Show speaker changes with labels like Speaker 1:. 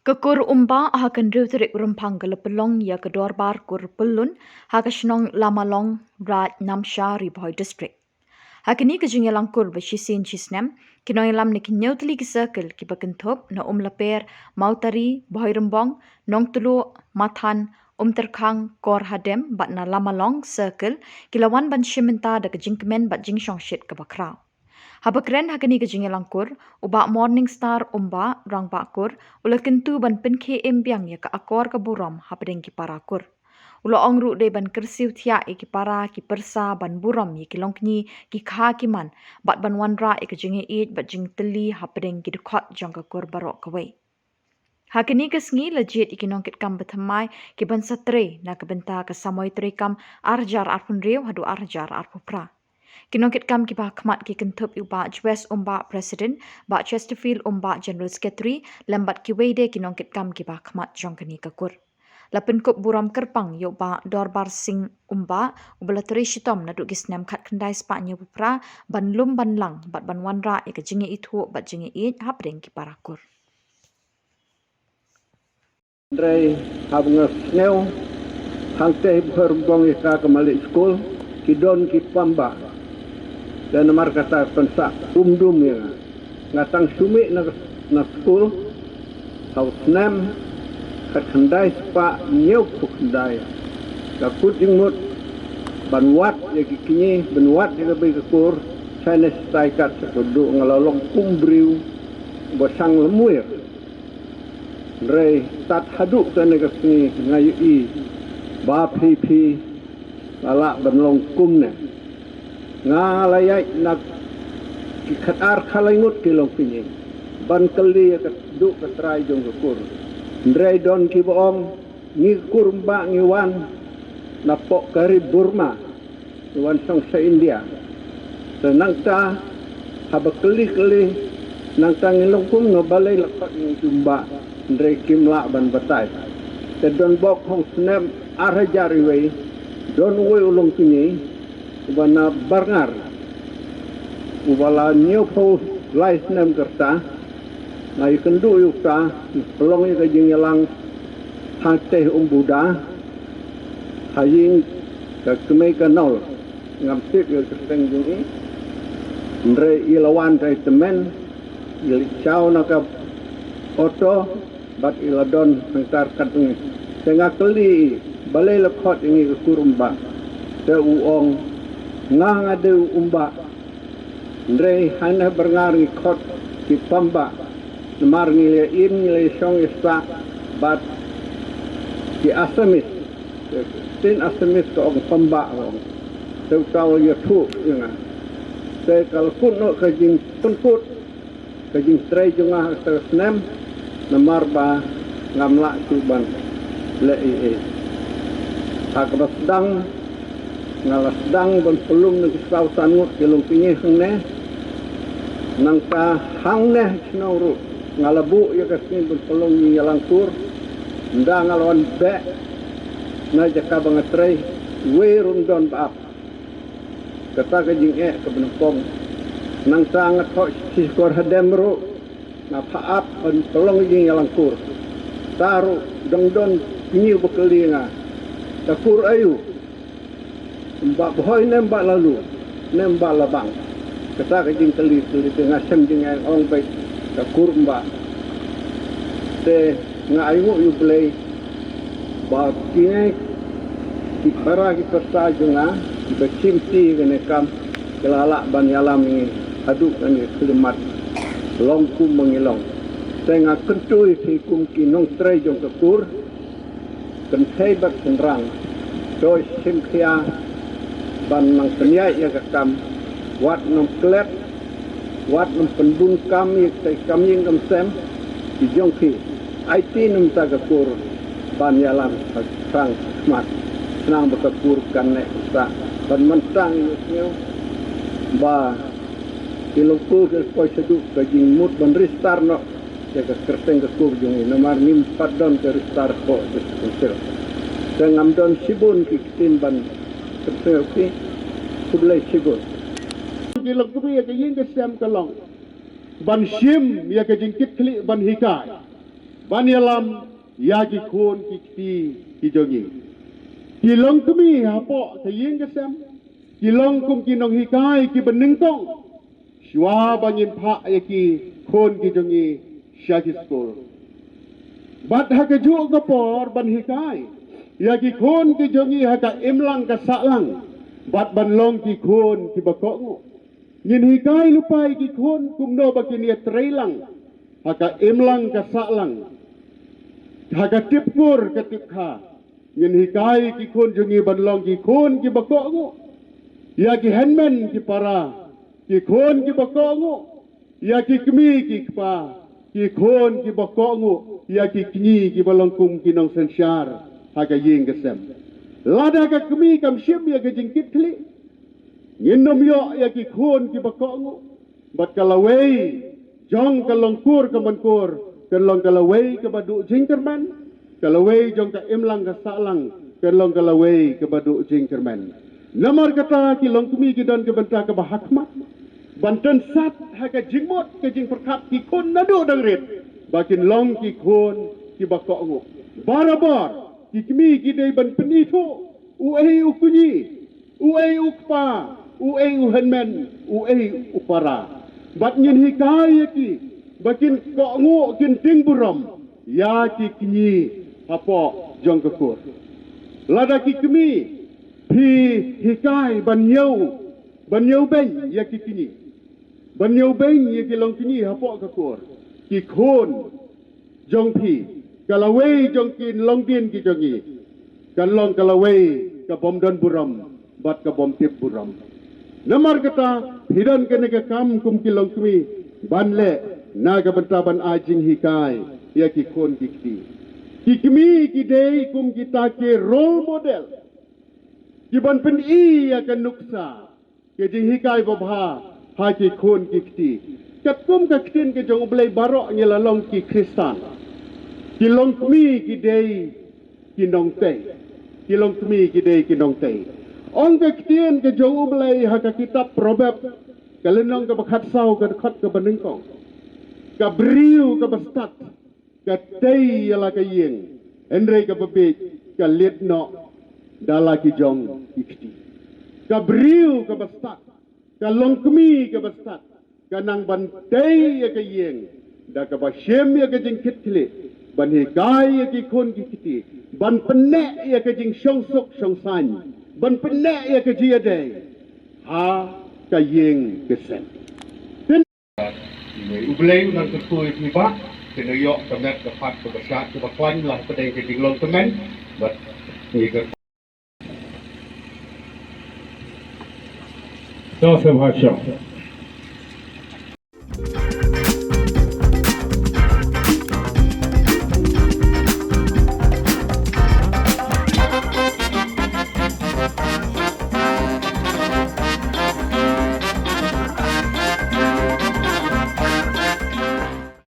Speaker 1: Kekur umba akan riutrik rumpang gelepelong ya kedor bar kur pelun hakasnong lamalong raj namsha riboy district. Hakini kejungi langkur besisin cisnem kinoy lam ni kinyotli ki circle ki bakentop na laper mautari boy rembong nong tulu mathan terkang kor hadem bat na lamalong circle kilawan ban shimenta da kejingkemen bat jingsong shit ke bakrau. Habakren hakani kejingi langkur, uba morning star umba rang bakur, ula kentu ban penke embiang ya ka akor ke buram hapadeng ki parakur. Ula ongru de ban kersiu tia ki para ki persa ban buram ya ki longkni ki kha ki man, bat ban wanra ya kejingi it bat jing teli hapadeng ki dukot jang kakur barok kawai. Hakini kesngi legit ikinongkit kam bethamai ki ban satre na kebenta ke samoy kam arjar arpun riu hadu arjar arpupra. Kinongkit kam ki khmat ki kentup uba US umba president ba Chesterfield umba general secretary lambat ki weide kinongkit kam ki khmat jongkani kakur. Lapen kup buram kerpang yo ba dorbar sing umba ubalatari shitom na duk gisnam khat kendai spanya pupra ban lum ban lang bat ban wanra ik jingi itu bat jingi it hapdeng ki parakur.
Speaker 2: Andrei habngas sneu hangte berbong ika kemalik school kidon ki pamba dan nomor kata pensak dum ya ngatang sumi na school haus nem kat kendai spa nyuk kendai kakut jingmut banwat ya kini banwat ya lebih kekur Chinese taikat sekodu ngalalong kumbriu bosang lemuir Rei tat haduk tane kasni ngayi ba pi lala benlong kumne ngalayai nak kikatar khalangut kilong pinyi ban kali ka du ka trai jong kur Rei don ki boong ni kurba ngiwan na po kari Burma wan song sa India tenang ta habakli nang tangilong kum no balay lakot ng jumba Ndrei kim la ban batai. Te don bok hong snem arajari wei don wei ulong kini ubana barngar ubala nyopo lai snem kerta na ikendu yukta pelong ika jingyalang hante Buddha haying ka kemei kanol ngam sik ya kerteng jungi Ndrei ilawan tai temen ilicau naka oto bat iladon mengkar kateng tengah keli balai lekot ini ke kurumba te uong ngang ade umba ndrei hana berngar ngikot ki pamba nemar ngile in ngile song isa bat ki asamis tin asamis ke ong pamba ong te kau ya tu inga te kalau kuno ke jing punput ke jing stray jungah te snem nomor ba ngamla cuban le e akba sedang ngalas sedang ban pelum ngi sau sangut kelung pingi hangne nang ta hangne snowru ngalabu ya kasni ban pelum ni yalangkur nda ngalwan be na jaka bangatrai we rundon baap kata ka jing ke benpong nang ta ngathok siskor hademru na paap ban pelong jing yalangkur taru dongdon pingi bekelinga takur ayu mbak boy nembak lalu nembak labang kata ka jing teli tengah sem jing ong baik takur mbak te ngayu yu play ba kini ki para ki persa junga becimti kene kam kelala ban yalam ini aduk kan selemat longkum mengilong tengah kentui si kum kinong trai jong kekur kentai bat senrang doi simkia ban nang senyai ya kakam wat nang klet wat nang pendun kami tai kami ngam sem di jong ki IT nang ta kekur ban yalam sang smat senang berkekur kan nek sa ban mentang yusnyo ba kilungku ke koi seduk ke jing mut ban ristar no ke kerteng ke kur jungi nomor nim padon ke ristar ko kesel dengan don sibun ki tin ban kerteng ki kudlai sibun kilungku ya ke jing ke sem kalong ban sim ya ke jing kit kli ban hikai
Speaker 3: Banyalam yagi kun kikti kijongi. Kilong kami hapo saying kesem. Kilong kum kinong hikai ki beningkong. Shwa bangin pak yaki kun kijongi syaki skol. Bat haka juk kapor ban hikai. Yagi kun kijongi haka imlang kasaklang. Bat ban long ki kun ki bakok. Ngin hikai lupai ki kun kumno bakin ya trailang. Haka imlang kasaklang. Haka tipkur ketikha. Ngin hikai ki kun jungi ban long ki kun ki bakok. Ya ki handman ki para. Ki kun ki bakok. Ya ki kemi ki kpa. Ki kun ki bakok. Ya ki kini ki balongkum ki nong sensyar. Haka ying kesem. Lada ka kemi kam syim ya ki jingkit kli. Ngin nom yo ya ki kun ki bakok. Bat kalawai. Jong kalongkur ka mankur. Kalong kalawai ka baduk jingkerman. Kalawai jong ka imlang ka saklang. Kalong kalawai ka baduk jingkerman. Namar kata ki long kumi ki don ke benta ka bahakmat. Banten sat haka jingmot ke jing perkat ki kun nadu dang rit. Bakin long ki kun ki bakok ngu. Barabar ki kemi ki dei ban penito. Uei ukunyi. Uei ukpa. Uei uhenmen. Uei upara. Bat ngin hikai ki. Bakin kok ngu kin ting buram. Ya ki kinyi hapo jong kekur. Lada ki kemi. Pi hikai ban yau beng ya ki kini. Ban yau beng ya ki long kini hapo kekur. Ki khon jong pi. Kalawai jong kin long din ki jongi. Kalong kalawai ka bom don buram. Bat ka bom tip buram. Namar kata hidan kene ka kam kum ki long kumi. Ban le naga bentaban ajing hikai ya ki khon ki kiti. Ki kemi ki dei kum kita ke role model. Kiban pen i akan nuksa. Ke jing hikai babha. Ha ki khon ki kiti. Kat kum ka kitin ke jong ublay barok ngila long ki kristan. Ki long kumi ki dei ki nong tei. Ki long kumi ki dei ki nong tei. Ong ka kitin ke jong ublay ha ka kitab probab. Kalenong ka bakhat saw ka dekat ka beningkong. Ka briu ka bastat. Ka tei yala ka yeng. Enrei ka babik. Ka liet no. Dala ki jong ikti. Ka briu ka bastat. Ka longkemi ka bastat. Ka nang bantay ya ka yeng. Da ka basyem ya ka jing kitkli. Ban hikai ya ki kun ki kiti. Ban penek ya ka jing syong sok syong san. Ban penek ya ka jiaday. Ha ka yeng kesen. Ublay unang ketuy tiba. Kinayok kamet kapat kabasat kabakwan lah pedang ke jing long temen. But ni
Speaker 4: Joseph Hashem.